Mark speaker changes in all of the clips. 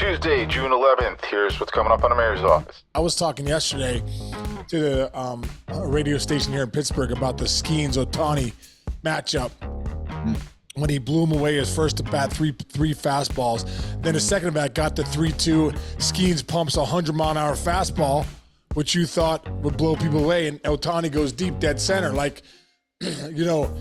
Speaker 1: Tuesday, June 11th. Here's what's coming up on the mayor's office.
Speaker 2: I was talking yesterday to the radio station here in Pittsburgh about the Skenes-Ohtani matchup when he blew him away his first at bat, three fastballs. Then his second at bat got the 3-2. Skenes pumps a 100-mile-an-hour fastball, which you thought would blow people away, and Ohtani goes deep dead center. Like, you know,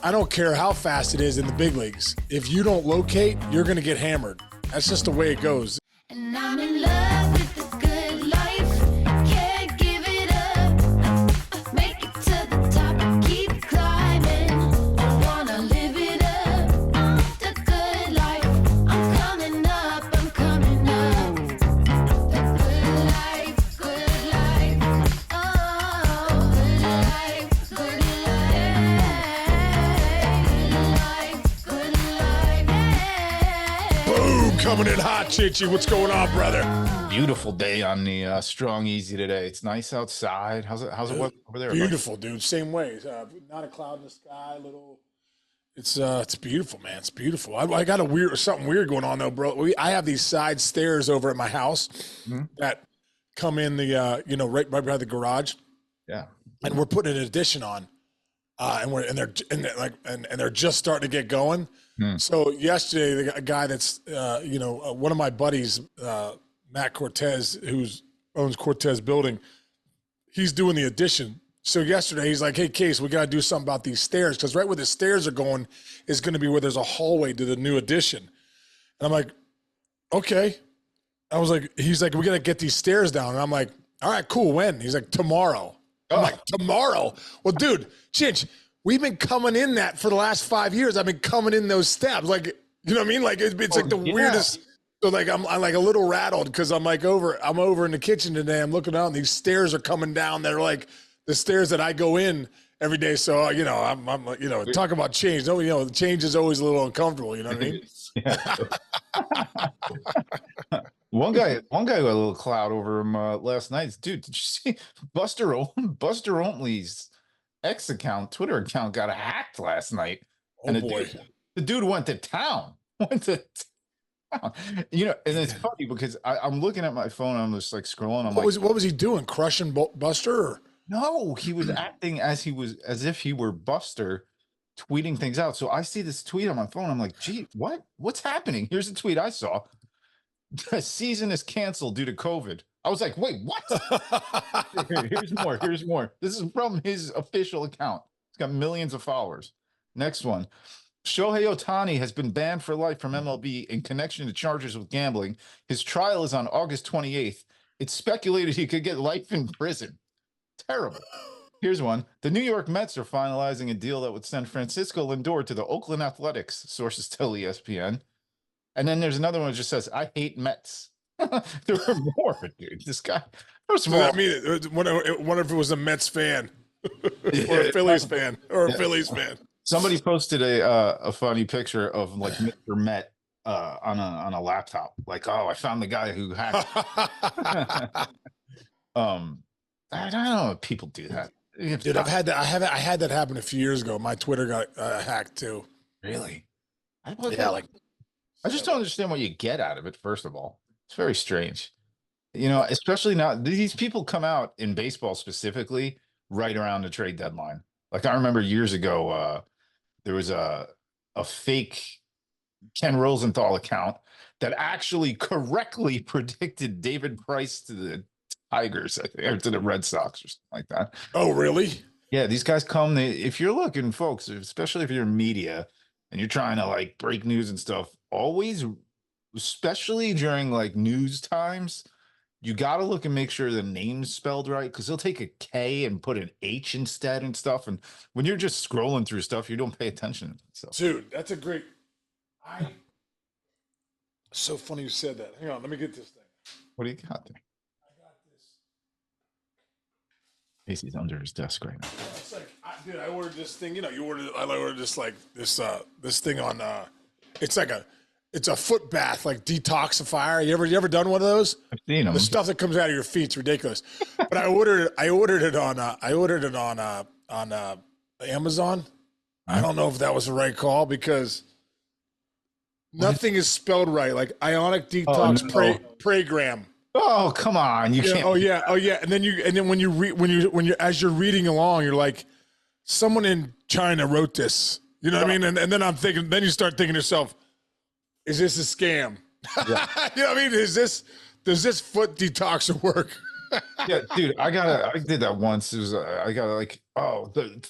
Speaker 2: I don't care how fast it is in the big leagues. If you don't locate, you're going to get hammered. That's just the way it goes.
Speaker 3: And I'm in love with the good life. Can't give it up. Make it to the top and keep climbing. I wanna live it up. The good life. I'm coming up. I'm coming up. The good life. Good life. Oh, good life. Good life. Good life.
Speaker 2: Boom, coming in hot, Chinchy. What's going on, brother?
Speaker 1: Beautiful day on the Strong Easy today. It's nice outside. How's it weather over there?
Speaker 2: Beautiful, dude. Same way. Not a cloud in the sky. It's beautiful, man. It's beautiful. I got something weird going on though, bro. I have these side stairs over at my house that come in the right behind the garage.
Speaker 1: Yeah.
Speaker 2: And we're putting an addition on, and they're just starting to get going. So yesterday, the guy that's one of my buddies, Matt Cortez, who owns Cortez Building, he's doing the addition. So yesterday he's like, "Hey, Case, we got to do something about these stairs because right where the stairs are going is going to be where there's a hallway to the new addition." And I'm like, "Okay." He's like, "We got to get these stairs down." And I'm like, "All right, cool. When?" He's like, "Tomorrow." I'm like, "Tomorrow?" Well, dude, Chinch, we've been coming in that for the last 5 years. I've been coming in those steps. Like, you know what I mean? Like it's like the weirdest. So like I'm like a little rattled because I'm over in the kitchen today. I'm looking out and these stairs are coming down. They're like the stairs that I go in every day. So I'm talk about change. The change is always a little uncomfortable. You know what I mean?
Speaker 1: One guy got a little cloud over him last night. Dude, did you see Buster Olney's Twitter account got hacked last night?
Speaker 2: Oh boy.
Speaker 1: The dude went to town. And it's funny because I'm looking at my phone. I'm just like scrolling.
Speaker 2: What was he doing? Crushing Buster? Or?
Speaker 1: No, he was acting as if he were Buster, tweeting things out. So I see this tweet on my phone. I'm like, gee, what's happening? Here's a tweet I saw. The season is canceled due to COVID. I was like, wait, what? Here's more. This is from his official account. It's got millions of followers. Next one. Shohei Ohtani has been banned for life from MLB in connection to charges with gambling. His trial is on August 28th. It's speculated he could get life in prison. Terrible. Here's one. The New York Mets are finalizing a deal that would send Francisco Lindor to the Oakland Athletics, sources tell ESPN. And then there's another one that just says, I hate Mets. There were more, dude. This guy. First of all,
Speaker 2: I mean, wonder if it was a Mets fan or a Phillies fan or a Phillies fan.
Speaker 1: Somebody posted a funny picture of like Mr. Met on a laptop. Like, oh, I found the guy who hacked. I don't know if people do that.
Speaker 2: Dude, I had that happen a few years ago. My Twitter got hacked too.
Speaker 1: Really?
Speaker 2: I
Speaker 1: just don't understand what you get out of it. First of all, it's very strange. Especially now, these people come out in baseball specifically right around the trade deadline. Like I remember years ago, there was a fake Ken Rosenthal account that actually correctly predicted David Price to the Tigers, I think, or to the Red Sox or something like that.
Speaker 2: Oh, really?
Speaker 1: Yeah, these guys come. If you're looking, folks, especially if you're in media and you're trying to like break news and stuff, always, especially during like news times, you got to look and make sure the name's spelled right because they'll take a K and put an H instead and stuff. And when you're just scrolling through stuff, you don't pay attention. So,
Speaker 2: dude, that's a great. So funny you said that. Hang on, let me get this thing.
Speaker 1: What do you got there?
Speaker 2: I got this.
Speaker 1: Casey's under his desk right now.
Speaker 2: It's like, I ordered this thing. I ordered this like this thing on. It's a foot bath, like detoxifier. You ever done one of those?
Speaker 1: I've seen them.
Speaker 2: The stuff that comes out of your feet's ridiculous. But I ordered it on Amazon. I don't know if that was the right call because Nothing is spelled right. Like Ionic
Speaker 1: Oh,
Speaker 2: Detox
Speaker 1: no.
Speaker 2: Program.
Speaker 1: Oh, come on. You
Speaker 2: Yeah,
Speaker 1: can't.
Speaker 2: oh yeah. And then when you read when you as you're reading along, you're like, someone in China wrote this. You know what I mean? And then I'm thinking, then you start thinking to yourself, is this a scam?
Speaker 1: Yeah.
Speaker 2: You know what I mean? Does this foot detoxer work?
Speaker 1: Yeah, dude, I did that once. It was I got like, oh, the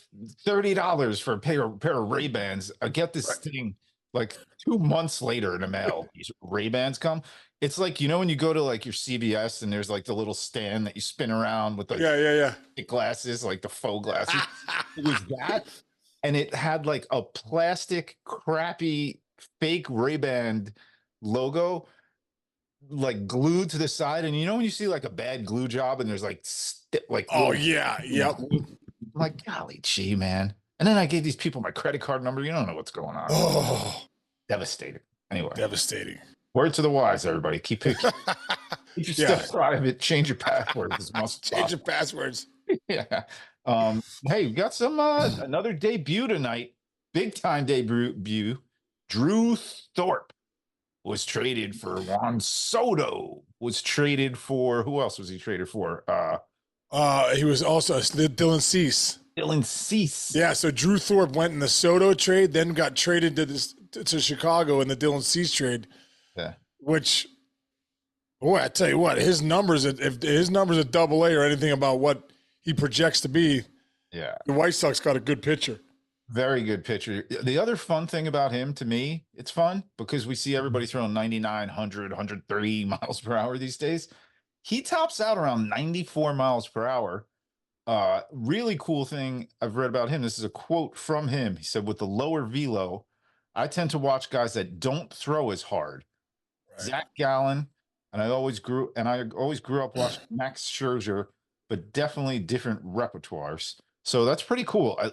Speaker 1: $30 for a pair of Ray-Bans. I get this thing like 2 months later in the mail. These Ray-Bans come. It's like, when you go to like your CVS and there's like the little stand that you spin around with like
Speaker 2: Yeah.
Speaker 1: glasses, like the faux glasses. It was that, and it had like a plastic crappy fake Ray-Ban logo like glued to the side. And when you see like a bad glue job and there's like
Speaker 2: Oh
Speaker 1: little-
Speaker 2: yeah, yep.
Speaker 1: I'm like, golly gee, man. And then I gave these people my credit card number. You don't know what's going on.
Speaker 2: Oh,
Speaker 1: Devastating. Anyway,
Speaker 2: devastating.
Speaker 1: word to the wise, everybody. Keep your stuff private. Change your passwords as much as
Speaker 2: Change your passwords.
Speaker 1: yeah. Hey, we got some another debut tonight. Big time debut. Drew Thorpe was traded for Juan Soto. Was traded for who else was he traded for?
Speaker 2: He was also Dylan Cease.
Speaker 1: Dylan Cease.
Speaker 2: Yeah, so Drew Thorpe went in the Soto trade, then got traded to Chicago in the Dylan Cease trade.
Speaker 1: Yeah.
Speaker 2: Which, boy, I tell you what, his numbers, if his numbers are double A or anything about what he projects to be,
Speaker 1: Yeah.
Speaker 2: the White Sox got a good pitcher.
Speaker 1: Very good pitcher. The other fun thing about him, to me, it's fun because we see everybody throwing 99, 100, 130 miles per hour these days. He tops out around 94 miles per hour. Really cool thing I've read about him. This is a quote from him. He said, with the lower velo, I tend to watch guys that don't throw as hard. Right. Zach Gallen, and I always grew up watching Max Scherzer, but definitely different repertoires. So that's pretty cool. I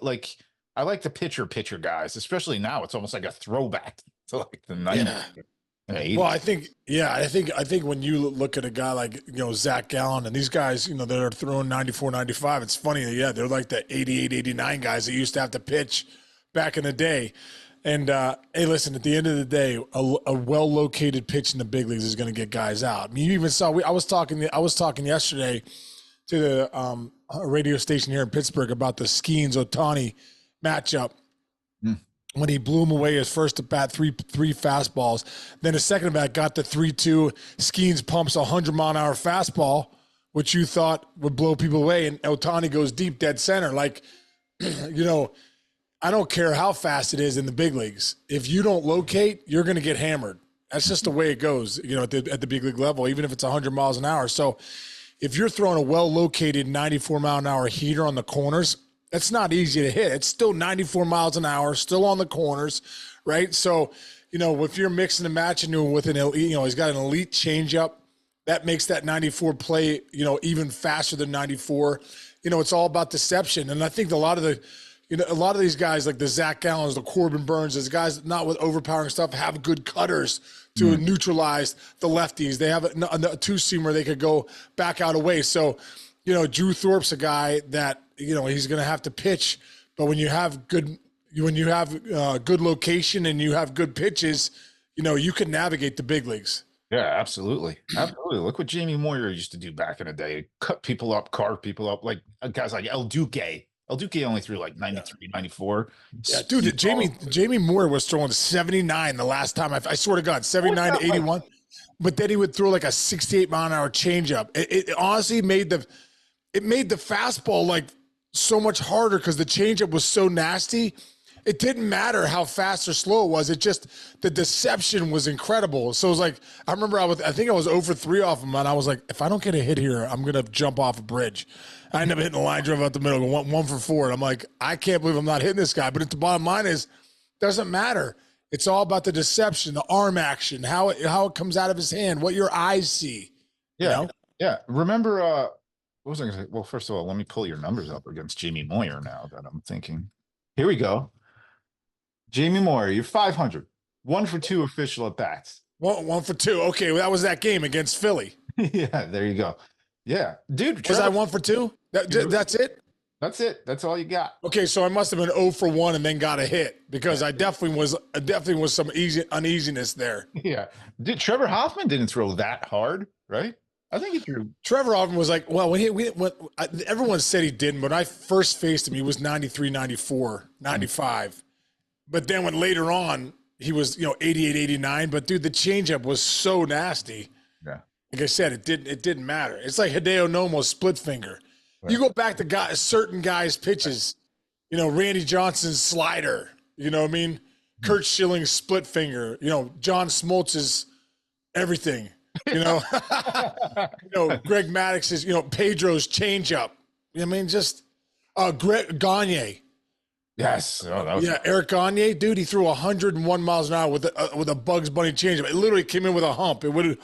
Speaker 1: like the pitcher guys, especially now. It's almost like a throwback to like the 90s. Yeah.
Speaker 2: Well, I think when you look at a guy like, Zach Gallen and these guys, that are throwing 94, 95, it's funny. Yeah, they're like the 88, 89 guys that used to have to pitch back in the day. And, hey, listen, at the end of the day, a well-located pitch in the big leagues is going to get guys out. I mean, you even saw, I was talking yesterday to the radio station here in Pittsburgh about the Skenes-Ohtani matchup. When he blew him away his first at bat, three fastballs. Then his second at bat got the 3-2. Skenes pumps 100-mile-an-hour fastball, which you thought would blow people away, and Ohtani goes deep dead center. Like, I don't care how fast it is in the big leagues. If you don't locate, you're going to get hammered. That's just the way it goes, at the big league level, even if it's 100 miles an hour. So if you're throwing a well-located 94-mile-an-hour heater on the corners, that's not easy to hit. It's still 94 miles an hour, still on the corners, right? So, if you're mixing and matching with an elite, he's got an elite changeup, that makes that 94 play, even faster than 94. It's all about deception. And I think a lot of these guys like the Zach Gallens, the Corbin Burns, these guys not with overpowering stuff, have good cutters to neutralize the lefties. They have a two-seamer they could go back out away. So, Drew Thorpe's a guy that, he's going to have to pitch, but when you have good location and you have good pitches, you can navigate the big leagues.
Speaker 1: Yeah, absolutely. Absolutely. Look what Jamie Moyer used to do back in the day. Cut people up, carve people up, like guys like El Duque. El Duque only threw like 93, 94.
Speaker 2: Yeah, dude, Jamie Moore was throwing 79 the last time. I swear to God, 79 to 81. Like? But then he would throw like a 68-mile-an-hour changeup. It honestly made the fastball like so much harder because the changeup was so nasty. It didn't matter how fast or slow it was. It just, the deception was incredible. So it was like, I remember I think I was 0 for 3 off him, and I was like, if I don't get a hit here, I'm going to jump off a bridge. I ended up hitting the line drive out the middle, 1 for 4. And I'm like, I can't believe I'm not hitting this guy. But the bottom line is, doesn't matter. It's all about the deception, the arm action, how it comes out of his hand, what your eyes see.
Speaker 1: Yeah. Yeah. Remember, what was I going to say? Well, first of all, let me pull your numbers up against Jamie Moyer now that I'm thinking. Here we go. Jamie Moyer, you're 500. 1 for 2 official at bats.
Speaker 2: 1 for 2. Okay, well, that was that game against Philly.
Speaker 1: Yeah, there you go. Yeah, dude.
Speaker 2: Was I 1 for 2? That's it?
Speaker 1: That's it. That's all you got.
Speaker 2: Okay, so I must have been 0 for 1 and then got a hit because I definitely was some uneasiness there.
Speaker 1: Yeah. Trevor Hoffman didn't throw that hard, right? I think he threw.
Speaker 2: Trevor Hoffman was like, well, everyone said he didn't, but when I first faced him, he was 93, 94, 95. But then when later on, he was, 88, 89. But dude, the changeup was so nasty.
Speaker 1: Yeah.
Speaker 2: Like I said, it didn't matter. It's like Hideo Nomo's split finger.
Speaker 1: Right.
Speaker 2: You go back to certain guys' pitches, Randy Johnson's slider, you know what I mean? Kurt Schilling's split finger, John Smoltz's everything, Greg Maddox's, Pedro's changeup. I mean, just Greg Gagne.
Speaker 1: Yes. Oh, that was
Speaker 2: Eric Gagne, dude, he threw 101 miles an hour with a Bugs Bunny changeup. It literally came in with a hump. And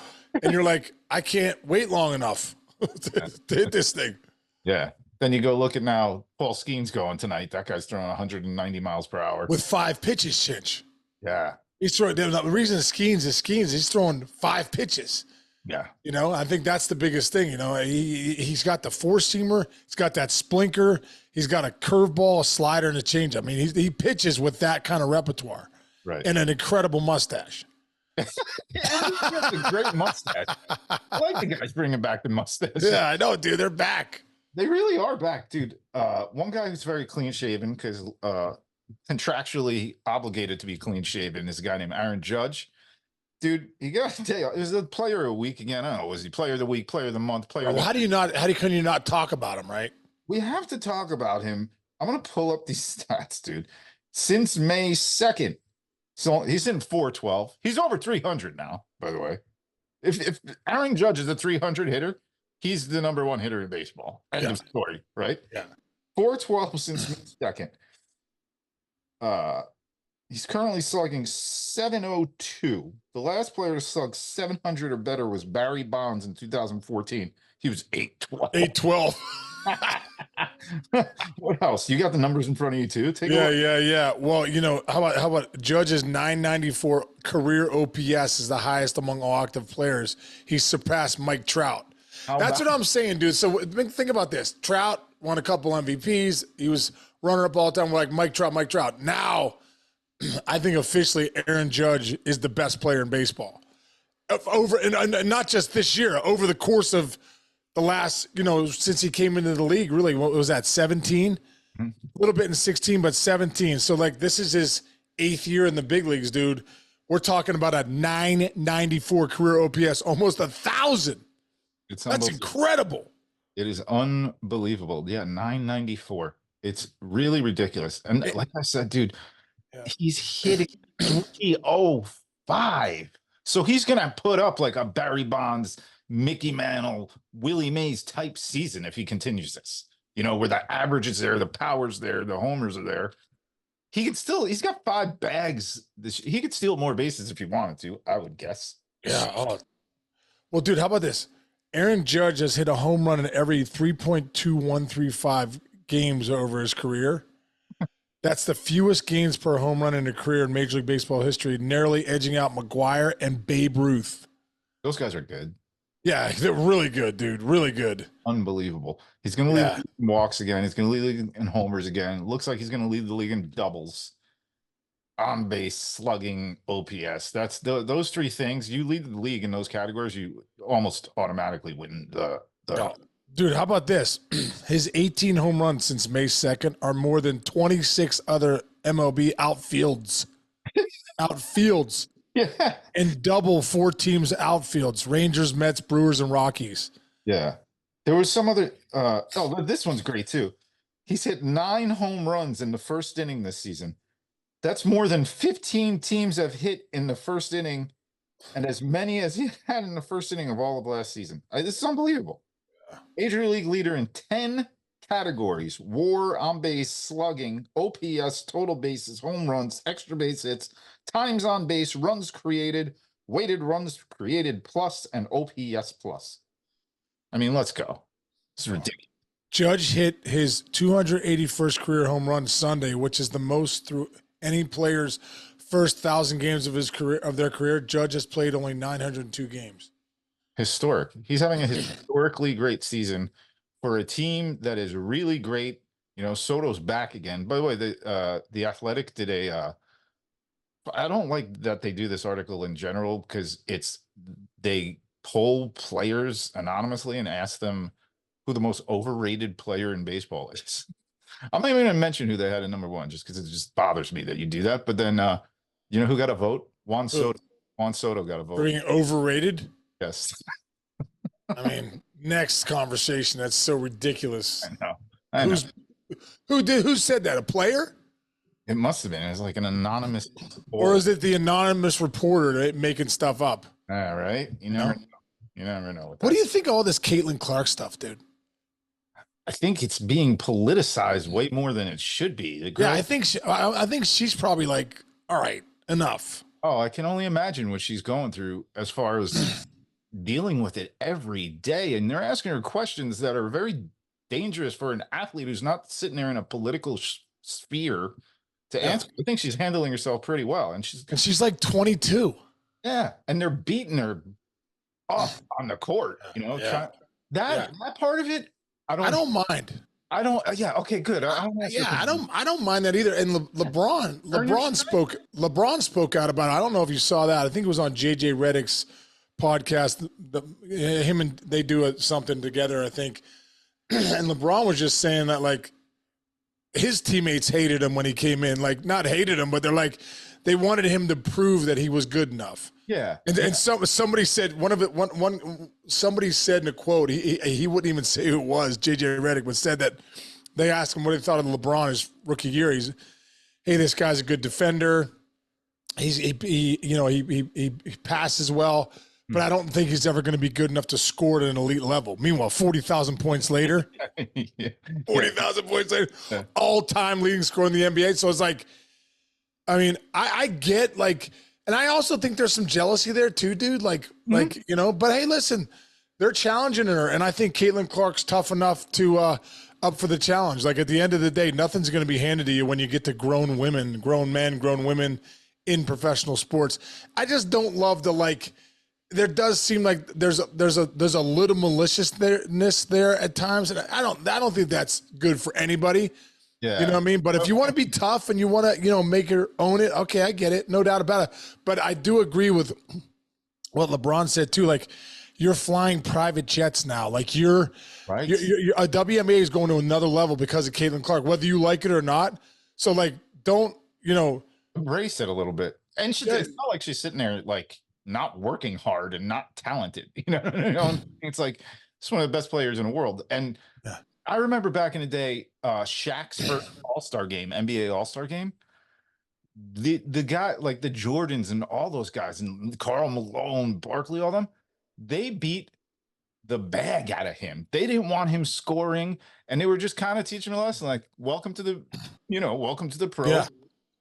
Speaker 2: you're like, I can't wait long enough to hit this thing.
Speaker 1: Yeah. Then you go look at now Paul Skenes going tonight. That guy's throwing 190 miles per hour.
Speaker 2: With 5 pitches, Chinch.
Speaker 1: Yeah.
Speaker 2: He's throwing. The reason Skenes is Skenes, he's throwing 5 pitches.
Speaker 1: Yeah.
Speaker 2: I think that's the biggest thing. He's got the 4-seamer. He's got that splinker. He's got a curveball, a slider, and a changeup. I mean, he pitches with that kind of repertoire.
Speaker 1: Right.
Speaker 2: And an incredible mustache.
Speaker 1: He has a great mustache. I like the guys bringing back the mustache.
Speaker 2: Yeah, I know, dude. They're back.
Speaker 1: They really are back, dude. One guy who's very clean shaven because contractually obligated to be clean shaven is a guy named Aaron Judge. Dude, you got to tell you, it was the player of the week again. I don't know, was he player of the week, player of the month, player?
Speaker 2: Well, can you not talk about him, right?
Speaker 1: We have to talk about him. I'm gonna pull up these stats, dude. Since May 2nd, so he's in 412. He's over 300 now, by the way. If Aaron Judge is a 300 hitter, he's the number 1 hitter in baseball. End of story, right?
Speaker 2: Yeah.
Speaker 1: 412 since May 2nd. He's currently slugging 702. The last player to slug 700 or better was Barry Bonds in 2014. He was 812.
Speaker 2: 812.
Speaker 1: What else? You got the numbers in front of you too? Take a look.
Speaker 2: Yeah. Well, how about Judge's 994 career OPS is the highest among all active players. He surpassed Mike Trout. That's what I'm saying, dude. So think about this. Trout won a couple MVPs. He was runner up all the time. We're like Mike Trout. Now, I think officially Aaron Judge is the best player in baseball. And not just this year, over the course of the last, since he came into the league, really, what was that, 17? A little bit in 16, but 17. So, this is his 8th year in the big leagues, dude. We're talking about a 994 career OPS, almost 1,000. That's incredible.
Speaker 1: It is unbelievable. Yeah, 994. It's really ridiculous. And like I said, dude, he's hitting 305. So he's going to put up like a Barry Bonds, Mickey Mantle, Willie Mays type season if he continues this. Where the average is there, the power's there, the homers are there. He's got 5 bags. He could steal more bases if he wanted to, I would guess.
Speaker 2: Yeah. Oh. Well, dude, how about this? Aaron Judge has hit a home run in every 3.2135 games over his career. That's the fewest games per home run in a career in Major League Baseball history, narrowly edging out McGwire and Babe Ruth.
Speaker 1: Those guys are good.
Speaker 2: Yeah, they're really good, dude. Really good.
Speaker 1: Unbelievable. He's going to lead in walks again. He's going to lead the league in homers again. Looks like he's going to lead the league in doubles, on base, slugging, OPS. That's those 3 things. You lead the league in those categories, you almost automatically win the.
Speaker 2: Dude, how about this? His 18 home runs since May 2nd are more than 26 other MLB outfields.
Speaker 1: Yeah.
Speaker 2: And double 4 teams outfields: Rangers, Mets, Brewers, and Rockies.
Speaker 1: Yeah. There was some other this one's great too. He's hit 9 home runs in the first inning this season. That's more than 15 teams have hit in the first inning, and as many as he had in the first inning of all of last season. This is unbelievable. Major League leader in 10 categories: WAR, on base, slugging, OPS, total bases, home runs, extra base hits, times on base, runs created, weighted runs created plus, and OPS plus. I mean, let's go. It's ridiculous.
Speaker 2: Judge hit his 281st career home run Sunday, which is the most through any player's first 1,000 games of their career. Judge has played only 902 games.
Speaker 1: Historic. He's having a historically great season for a team that is really great Soto's back again. By the way, the Athletic did I don't like that they do this article in general because they poll players anonymously and ask them who the most overrated player in baseball is. I'm not even going to mention who they had at number one just because it just bothers me that you do that. But then, you know who got a vote? Juan Soto. Juan Soto got a vote.
Speaker 2: Being overrated?
Speaker 1: Yes.
Speaker 2: I mean, next conversation. That's so ridiculous.
Speaker 1: I know.
Speaker 2: Who said that? A player?
Speaker 1: It must have been. It was like an anonymous poll.
Speaker 2: Or is it the anonymous reporter making stuff up?
Speaker 1: All right. You never know.
Speaker 2: What do you think of all this Caitlin Clark stuff, dude?
Speaker 1: I think it's being politicized way more than it should be.
Speaker 2: Yeah, I think she's probably like, all right, enough.
Speaker 1: Oh, I can only imagine what she's going through as far as dealing with it every day. And they're asking her questions that are very dangerous for an athlete who's not sitting there in a political sphere to answer. I think she's handling herself pretty well. And she's
Speaker 2: like 22.
Speaker 1: Yeah. And they're beating her off on the court, that part of it. I don't mind. Yeah. Okay. Good. I
Speaker 2: don't mind that either. And LeBron spoke out about it. I don't know if you saw that. I think it was on JJ Redick's podcast. Him and they do something together, I think. And LeBron was just saying that like his teammates hated him when he came in. Like not hated him, but they're like they wanted him to prove that he was good enough.
Speaker 1: Yeah.
Speaker 2: And somebody said somebody said in a quote, he wouldn't even say who it was, JJ Redick, but said that they asked him what he thought of LeBron his rookie year. Hey, this guy's a good defender. He passes well, but I don't think he's ever going to be good enough to score at an elite level. Meanwhile, 40,000 points later, 40,000 points later, all-time leading scorer in the NBA. So it's like, I mean, I get like, and I also think there's some jealousy there too, dude. But hey, listen, they're challenging her. And I think Caitlin Clark's tough enough to up for the challenge. Like at the end of the day, nothing's going to be handed to you when you get to grown women, grown men, grown women in professional sports. I just don't love there does seem like there's a little maliciousness there at times. And I don't think that's good for anybody.
Speaker 1: Yeah.
Speaker 2: You know what I mean? But if you want to be tough and you want to, make her own it, okay, I get it. No doubt about it. But I do agree with what LeBron said too. Like you're flying private jets now. Like you're a WNBA is going to another level because of Caitlin Clark, whether you like it or not. So like, don't,
Speaker 1: embrace it a little bit. And it's not like she's sitting there like not working hard and not talented. It's like it's one of the best players in the world. And I remember back in the day, Shaq's first All-Star game, NBA All-Star game. The guy like the Jordans and all those guys and Karl Malone, Barkley, all them, they beat the bag out of him. They didn't want him scoring, and they were just kind of teaching a lesson, like, welcome to the pros. Yeah.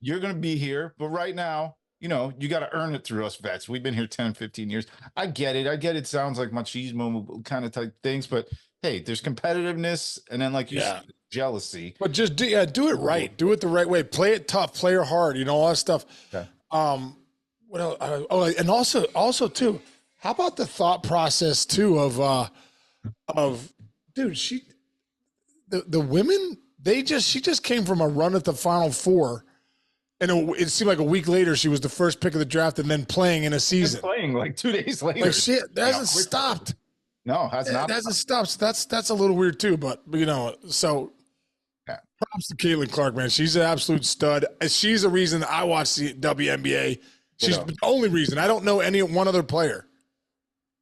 Speaker 1: You're going to be here, but right now, you got to earn it through us vets. We've been here 10, 15 years. I get it. It sounds like machismo kind of type things, but hey, there's competitiveness, and then like you said, jealousy.
Speaker 2: But just do it right. Do it the right way. Play it tough. Play her hard. All that stuff.
Speaker 1: Okay.
Speaker 2: What else? And also too, how about the thought process too of dude? The women she just came from a run at the Final Four. And it seemed like a week later, she was the first pick of the draft and then playing in a season.
Speaker 1: Playing like 2 days later.
Speaker 2: Like shit, that hasn't stopped.
Speaker 1: No, has not.
Speaker 2: It hasn't stopped. So that's a little weird too, but so props to Caitlin Clark, man. She's an absolute stud. She's the reason I watch the WNBA. She's the only reason. I don't know one other player.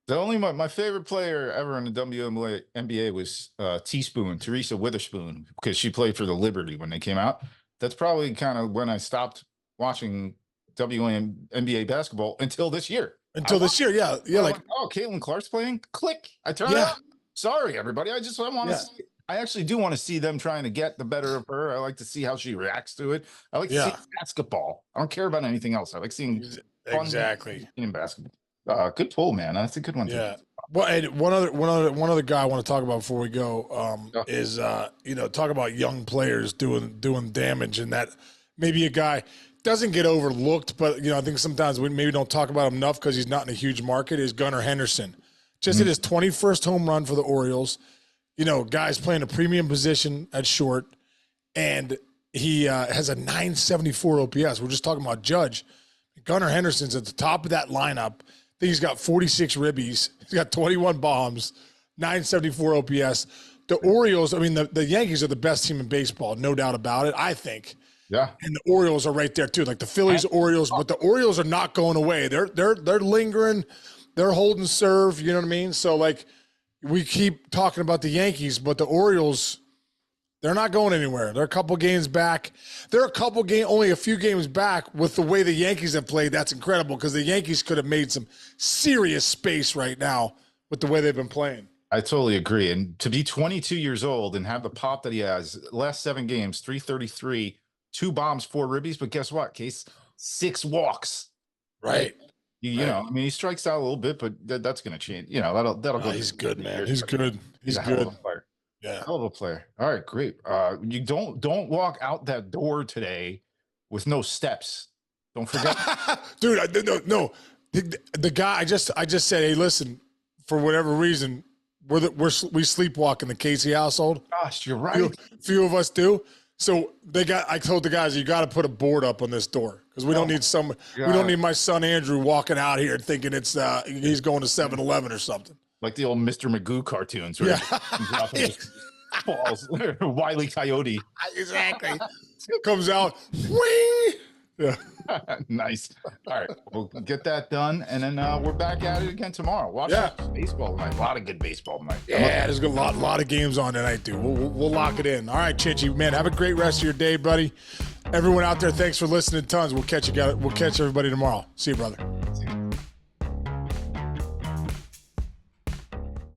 Speaker 1: The only my favorite player ever in the WNBA was Teresa Witherspoon, because she played for the Liberty when they came out. That's probably kind of when I stopped watching WNBA basketball until this year. Yeah. Like, oh, Caitlin Clark's playing. Click. I turn it on. Sorry, everybody. I want to see. I actually do want to see them trying to get the better of her. I like to see how she reacts to it. I like to see basketball. I don't care about anything else. I like seeing fun in basketball. Good pull, man. That's a good one.
Speaker 2: Yeah. Well, and one other guy I want to talk about before we go is talk about young players doing damage, and that maybe a guy doesn't get overlooked, but I think sometimes we maybe don't talk about him enough because he's not in a huge market. Is Gunnar Henderson just hit his 21st home run for the Orioles? Guys playing a premium position at short. and he has a 974 OPS. We're just talking about Judge. Gunnar Henderson's at the top of that lineup. I think he's got 46 ribbies. He's got 21 bombs, 974 OPS. The Orioles, I mean, the Yankees are the best team in baseball, no doubt about it, I think.
Speaker 1: Yeah.
Speaker 2: And the Orioles are right there too, like the Phillies, Orioles, but the Orioles are not going away. They're lingering, they're holding serve, you know what I mean? So like we keep talking about the Yankees, but the Orioles, they're not going anywhere. They're a couple games back. They're only a few games back with the way the Yankees have played. That's incredible because the Yankees could have made some serious space right now with the way they've been playing.
Speaker 1: I totally agree. And to be 22 years old and have the pop that he has, last 7 games, 333, 2 bombs, 4 ribbies. But guess what, Case? 6 walks.
Speaker 2: Right.
Speaker 1: You know, I mean, he strikes out a little bit, but that's going to change. You know, that'll go.
Speaker 2: He's good, man. He's good. He's
Speaker 1: a hell
Speaker 2: good.
Speaker 1: of a player.
Speaker 2: Yeah.
Speaker 1: Hell of a player. All right, great. You don't walk out that door today with no steps. Don't forget.
Speaker 2: Dude, no. The guy, I just said, hey, listen, for whatever reason, we sleepwalk in the Casey household.
Speaker 1: Gosh, you're right.
Speaker 2: Few of us do. So I told the guys, you got to put a board up on this door because we don't need my son Andrew walking out here thinking it's he's going to 7-Eleven or something.
Speaker 1: Like the old Mr. Magoo cartoons, where he falls, Wile E. Coyote.
Speaker 2: Exactly. Comes out, wing. Yeah.
Speaker 1: Nice. All right, we'll get that done, and then we're back at it again tomorrow. Watch baseball tonight. A lot of good baseball tonight.
Speaker 2: Yeah, there's a lot of games on tonight, dude. We'll lock it in. All right, Chinchy, man, have a great rest of your day, buddy. Everyone out there, thanks for listening tons. We'll catch everybody tomorrow. See you, brother.